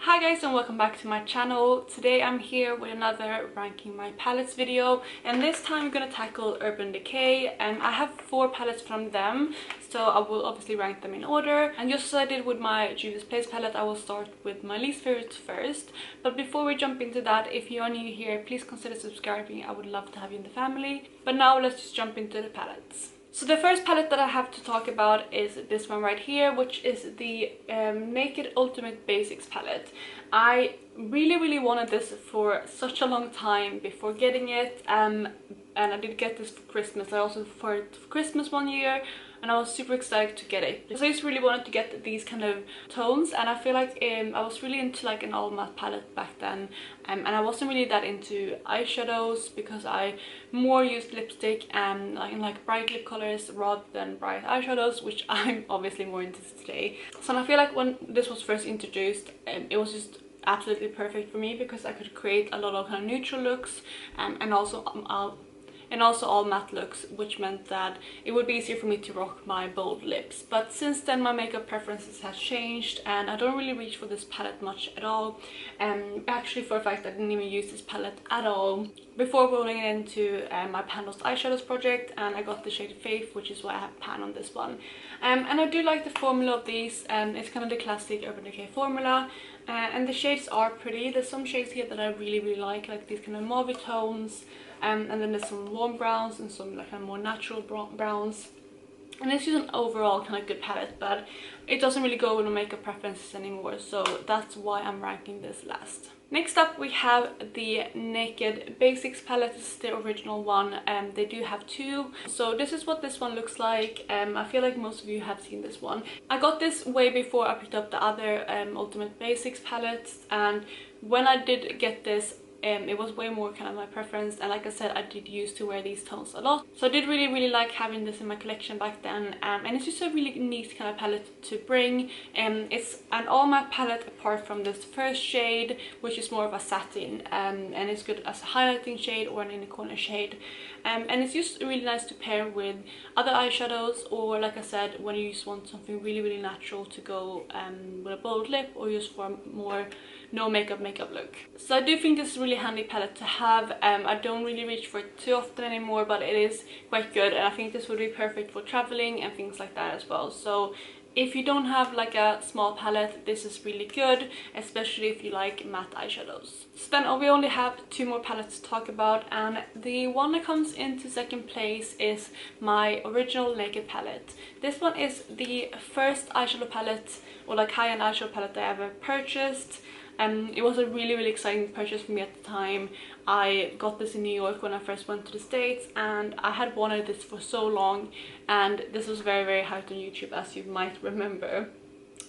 Hi guys, and welcome back to my channel. Today I'm here with another ranking my palettes video, and this time I'm gonna tackle Urban Decay. And I have 4 palettes from them, so I will obviously rank them in order. And just as I did with my Juvia's Place palette, I will start with my least favorites first. But before we jump into that, if you are new here, please consider subscribing. I would love to have you in the family. But now let's just jump into the palettes. So the first palette that I have to talk about is this one right here, which is the Naked Ultimate Basics palette. I really wanted this for such a long time before getting it, and I did get this for Christmas. I also for it for Christmas one year, and I was super excited to get it. So I just really wanted to get these kind of tones, and I feel like I was really into like an all matte palette back then, and I wasn't really that into eyeshadows because I more used lipstick and like bright lip colors rather than bright eyeshadows, which I'm obviously more into today. So I feel like when this was first introduced, it was just absolutely perfect for me because I could create a lot of kind of neutral looks, and also all matte looks, which meant that it would be easier for me to rock my bold lips. But since then my makeup preferences has changed, and I don't really reach for this palette much at all. Actually, for a fact, I didn't even use this palette at all before rolling it into my Pan Lost Eyeshadows project, and I got the shade Faith, which is why I have Pan on this one. And I do like the formula of these, it's kind of the classic Urban Decay formula. And the shades are pretty. There's some shades here that I really like these kind of mauve tones, and then there's some warm browns and some like kind of more natural browns. And it's just an overall kind of good palette, but it doesn't really go with my makeup preferences anymore, so that's why I'm ranking this last. Next up we have the Naked Basics palette. This is the original one, and they do have 2. So this is what this one looks like. I feel like most of you have seen this one. I got this way before I picked up the other Ultimate Basics palettes, and when I did get this, it was way more kind of my preference, and like I said, I did used to wear these tones a lot, so I did really like having this in my collection back then. And it's just a really neat kind of palette to bring. It's an all matte palette apart from this first shade, which is more of a satin, and it's good as a highlighting shade or an inner corner shade. And it's just really nice to pair with other eyeshadows, or like I said, when you just want something really natural to go with a bold lip, or just for a more no makeup look. So I do think this is a really handy palette to have. I don't really reach for it too often anymore, but it is quite good, and I think this would be perfect for traveling and things like that as well. So if you don't have like a small palette, this is really good, especially if you like matte eyeshadows. So then we only have 2 more palettes to talk about, and the one that comes into second place is my original Naked palette. This one is the first eyeshadow palette, or like high-end eyeshadow palette that I ever purchased. It was a really exciting purchase for me at the time. I got this in New York when I first went to the States, and I had wanted this for so long, and this was very hyped on YouTube, as you might remember.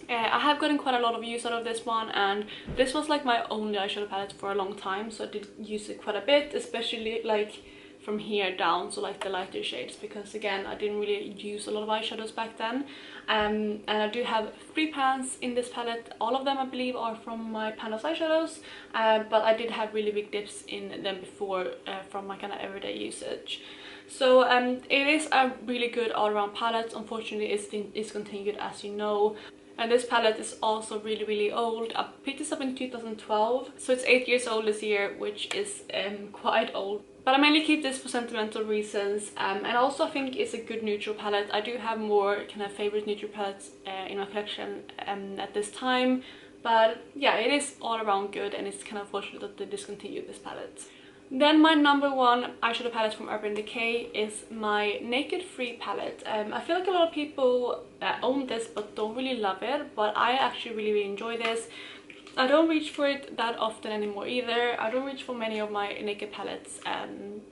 I have gotten quite a lot of use out of this one, and this was like my only eyeshadow palette for a long time, so I did use it quite a bit, especially like from here down, so like the lighter shades, because again I didn't really use a lot of eyeshadows back then. And I do have 3 pans in this palette. All of them I believe are from my Pan Lost eyeshadows, but I did have really big dips in them before from my kind of everyday usage. So it is a really good all-around palette. Unfortunately it's discontinued, as you know. And this palette is also really old. I picked this up in 2012, so it's 8 years old this year, which is quite old. But I mainly keep this for sentimental reasons, and also I think it's a good neutral palette. I do have more kind of favorite neutral palettes in my collection at this time, but yeah, it is all around good, and it's kind of unfortunate that they discontinued this palette. Then my number 1 eyeshadow palette from Urban Decay is my Naked Free palette. I feel like a lot of people own this but don't really love it, but I actually really enjoy this. I don't reach for it that often anymore either. I don't reach for many of my Naked palettes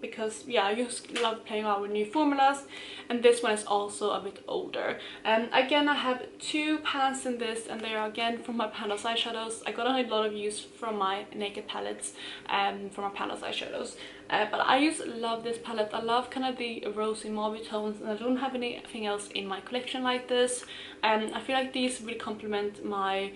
because yeah, I just love playing around with new formulas, and this one is also a bit older. Again, I have 2 pans in this, and they are again from my Pan Lost eyeshadows. I got a lot of use from my Naked palettes from my Pan Lost eyeshadows. But I just love this palette. I love kind of the rosy mauve tones, and I don't have anything else in my collection like this. I feel like these really complement my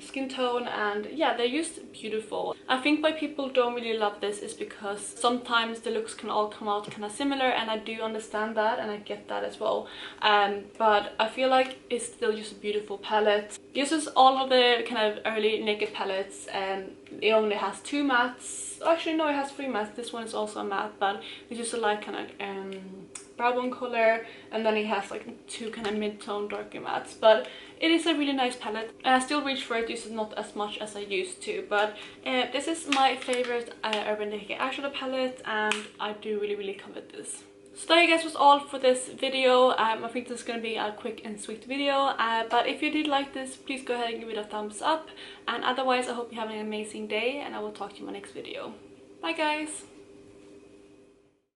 skin tone, and yeah, they're just beautiful. I think why people don't really love this is because sometimes the looks can all come out kind of similar, and I do understand that and I get that as well, but I feel like it's still just a beautiful palette. It uses all of the kind of early Naked palettes, and it only has 2 mattes. Actually no, it has 3 mattes. This one is also a matte, but it's just a light kind of brown one color, and then it has like 2 kind of mid-tone darker mattes. But it is a really nice palette, and I still reach for it, just not as much as I used to. But this is my favorite Urban Decay eyeshadow palette, and I do really covet this. So that, I guess, was all for this video. I think this is going to be a quick and sweet video, but if you did like this, please go ahead and give it a thumbs up, and otherwise I hope you have an amazing day, and I will talk to you in my next video. Bye guys!